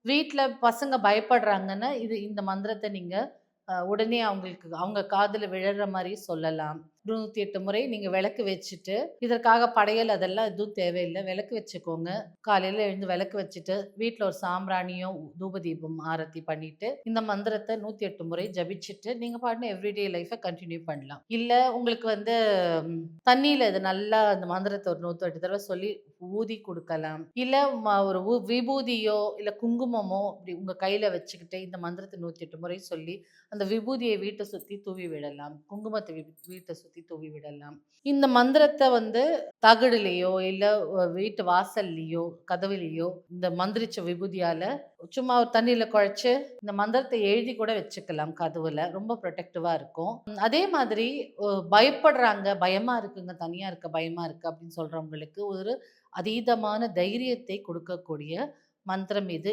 வீட்ல பசங்க பயப்படுறாங்கன்னா, இந்த மந்திரத்த நீங்க உடனே அவங்களுக்கு அவங்க காதுல விழற மாரி சொல்லலாம். 108 முறை நீங்க விளக்கு வச்சுட்டு, இதற்காக படையல் அதெல்லாம் எதுவும் தேவையில்ல. விளக்கு வச்சுக்கோங்க. காலையில எழுந்து விளக்கு வச்சுட்டு, வீட்ல ஒரு சாம்பிராணியும், தூப தீபம் ஆரத்தி பண்ணிட்டு, இந்த மந்திரத்த 108 முறை ஜபிச்சுட்டு, நீங்க பாட்டுன்னு எவ்ரிடே லைஃப கன்டின்யூ பண்ணலாம். இல்ல உங்களுக்கு வந்து ம் தண்ணீல இது நல்லா அந்த மந்திரத்த ஒரு 108 தடவ சொல்லி ஊதி குடுக்கலாம். இல்ல ஒரு விபூதியோ, இல்ல குங்குமமோ இப்டி உங்க கையில வச்சுக்கிட்டு, இந்த மந்திரத்த 108 முறை சொல்லி அந்த விபூதியை வீட்ட சுத்தி தூவி விடலாம். குங்குமத்த வீட்ட சுத்தி தூவி விடலாம். இந்த மந்திரத்த வந்து தகடுலயோ, இல்ல வீட்டு வாசல்லயோ, கதவுலயோ இந்த மந்திரிச்ச விபூதியால சும்மா ஒரு தண்ணீல குழச்சு இந்த மந்திரத்த எழுதி கூட வச்சுக்கலாம் கதவுல. ரொம்ப புரொடெக்டிவா இருக்கும். அதே மாதிரி பயப்படுறாங்க, பயமா இருக்குங்க, தனியா இருக்க பயமா இருக்கு அப்படின்னு சொல்றவங்களுக்கு ஒரு அதீதமான தைரியத்தை கொடுக்கக்கூடிய மந்திரம் இது.